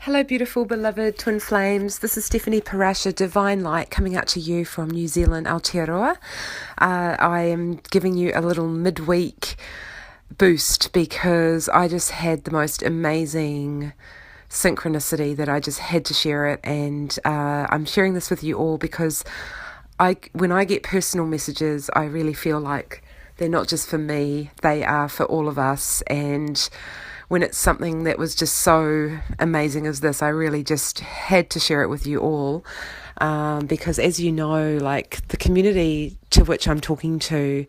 Hello, beautiful, beloved twin flames. This is Stephanie Parasha, Divine Light, coming out to you from New Zealand, Aotearoa. I am giving you a little midweek boost because I just had the most amazing synchronicity that I just had to share it, and I'm sharing this with you all because when I get personal messages, I really feel like they're not just for me, they are for all of us. And when it's something that was just so amazing as this, I really just had to share it with you all, because as you know, like the community to which I'm talking to,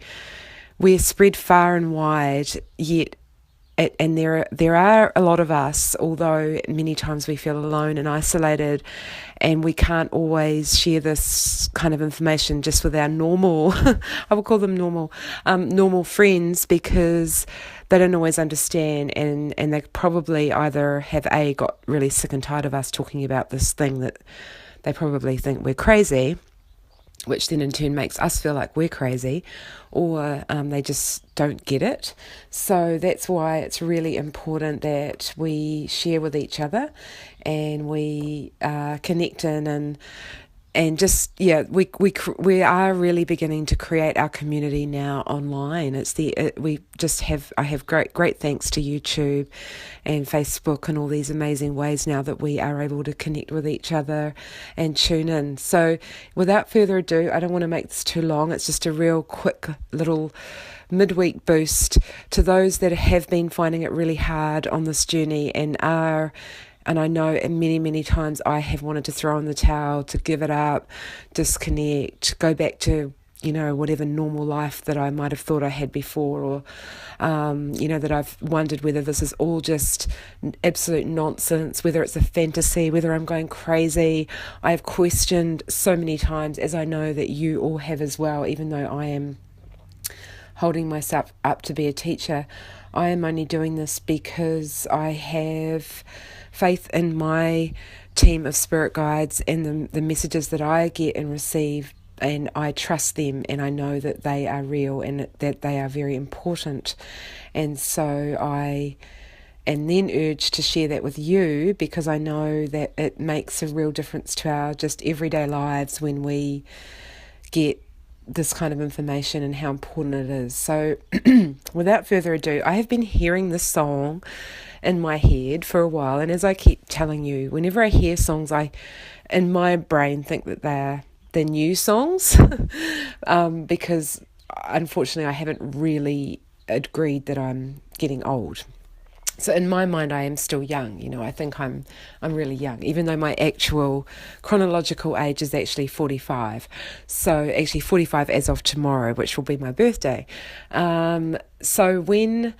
we're spread far and wide, yet and there are a lot of us, although many times we feel alone and isolated, and we can't always share this kind of information just with our normal, I will call them normal friends, because they don't always understand, and they probably either have got really sick and tired of us talking about this thing that they probably think we're crazy, which then in turn makes us feel like we're crazy, or they just don't get it. So that's why it's really important that we share with each other and we connect in and just, we are really beginning to create our community now online. I have great thanks to YouTube and Facebook and all these amazing ways now that we are able to connect with each other and tune in. So without further ado, I don't want to make this too long. It's just a real quick little midweek boost to those that have been finding it really hard on this journey and I know many times I have wanted to throw in the towel, to give it up, disconnect, go back to, whatever normal life that I might have thought I had before, or, that I've wondered whether this is all just absolute nonsense, whether it's a fantasy, whether I'm going crazy. I have questioned so many times, as I know that you all have as well, even though I am holding myself up to be a teacher. I am only doing this because I have faith in my team of spirit guides and the messages that I get and receive, and I trust them, and I know that they are real and that they are very important. And so I am then urged to share that with you, because I know that it makes a real difference to our just everyday lives when we get this kind of information and how important it is. So without further ado, I have been hearing this song in my head for a while, and as I keep telling you, whenever I hear songs, I in my brain think that they're new songs because unfortunately I haven't really agreed that I'm getting old. So in my mind, I am still young. I think I'm really young, even though my actual chronological age is actually 45. So actually 45 as of tomorrow, which will be my birthday. So when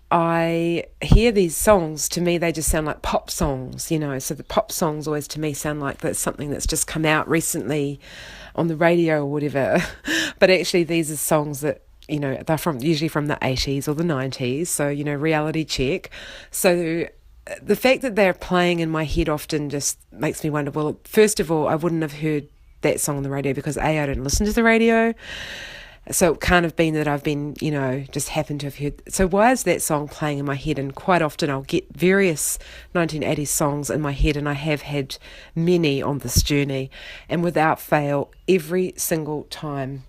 I hear these songs, to me, they just sound like pop songs, So the pop songs always to me sound like that's something that's just come out recently on the radio or whatever. But actually, these are songs that, they're usually from the 80s or the 90s, so, reality check. So the fact that they're playing in my head often just makes me wonder, well, first of all, I wouldn't have heard that song on the radio because I didn't listen to the radio. So it can't have been that I've been, just happened to have heard. So why is that song playing in my head? And quite often I'll get various 1980s songs in my head, and I have had many on this journey. And without fail, every single time,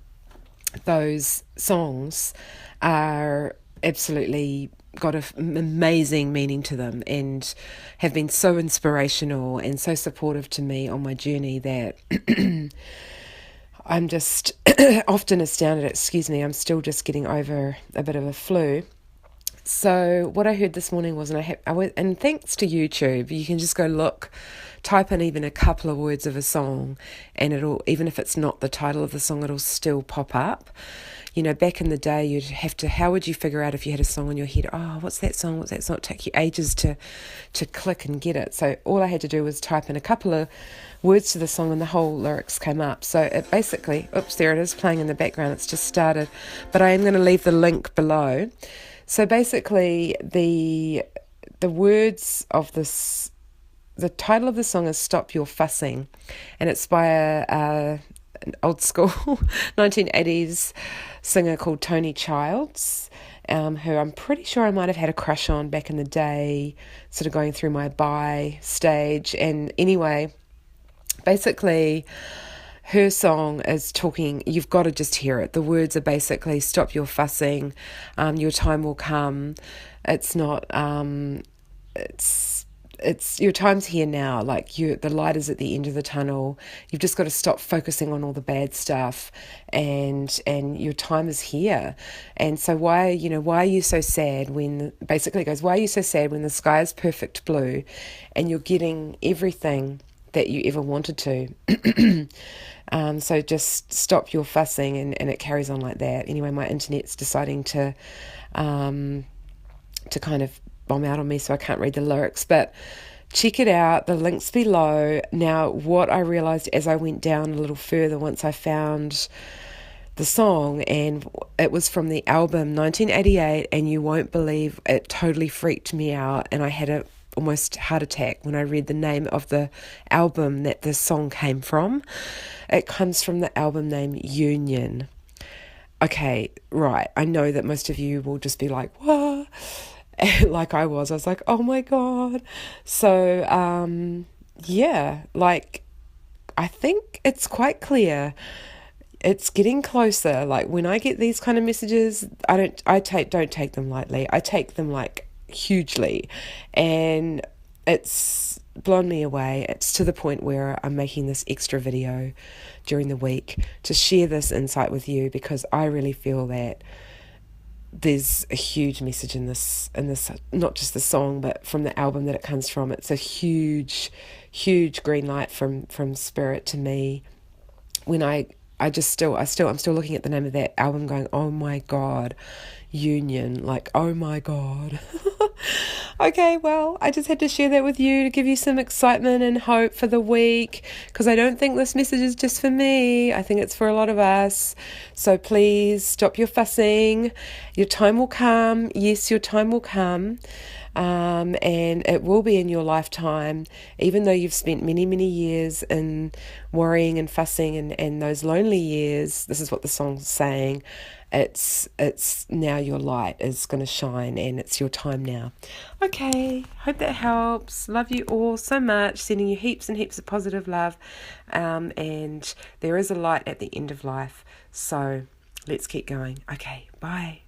those songs are absolutely got an amazing meaning to them and have been so inspirational and so supportive to me on my journey that I'm just often astounded. I'm still just getting over a bit of a flu. So what I heard this morning was, and thanks to YouTube, you can just go type in even a couple of words of a song, and it'll, even if it's not the title of the song, it'll still pop up. Back in the day, how would you figure out if you had a song in your head? Oh, what's that song? It'd take you ages to click and get it. So all I had to do was type in a couple of words to the song, and the whole lyrics came up. So it basically, there it is playing in the background. It's just started, but I am going to leave the link below. So basically, the words of this, the title of the song is "Stop Your Fussing," and it's by an old school 1980s singer called Toni Childs. who I'm pretty sure I might have had a crush on back in the day, sort of going through my bi stage. And anyway, basically, her song is talking, you've got to just hear it. The words are basically, stop your fussing, your time will come. It's not, it's your time's here now. Like, the light is at the end of the tunnel. You've just got to stop focusing on all the bad stuff, and your time is here. And so why are you so sad when, basically it goes, why are you so sad when the sky is perfect blue and you're getting everything that you ever wanted to? So just stop your fussing, and it carries on like that. Anyway, my internet's deciding to kind of bomb out on me, so I can't read the lyrics, but check it out. The link's below. Now, what I realised as I went down a little further, once I found the song, and it was from the album 1988, and you won't believe, it totally freaked me out, and I had a almost heart attack when I read the name of the album that this song came from. It comes from the album name Union. Okay, right, I know that most of you will just be like, what? Like I was like, oh my God. So, yeah, like, I think it's quite clear. It's getting closer. Like, when I get these kind of messages, don't take them lightly. I take them like hugely, and it's blown me away. It's to the point where I'm making this extra video during the week to share this insight with you, because I really feel that there's a huge message in this, not just the song, but from the album that it comes from. It's a huge green light from Spirit to me. When I'm still looking at the name of that album going, oh my God, Union, like, oh my God. Okay, well, I just had to share that with you to give you some excitement and hope for the week, because I don't think this message is just for me. I think it's for a lot of us. So please stop your fussing. Your time will come. Yes, your time will come. And it will be in your lifetime, even though you've spent many, many years in worrying and fussing and those lonely years. This is what the song's saying. It's now your light is going to shine, and it's your time now. Okay, hope that helps. Love you all so much. Sending you heaps and heaps of positive love. And there is a light at the end of life. So let's keep going. Okay, bye.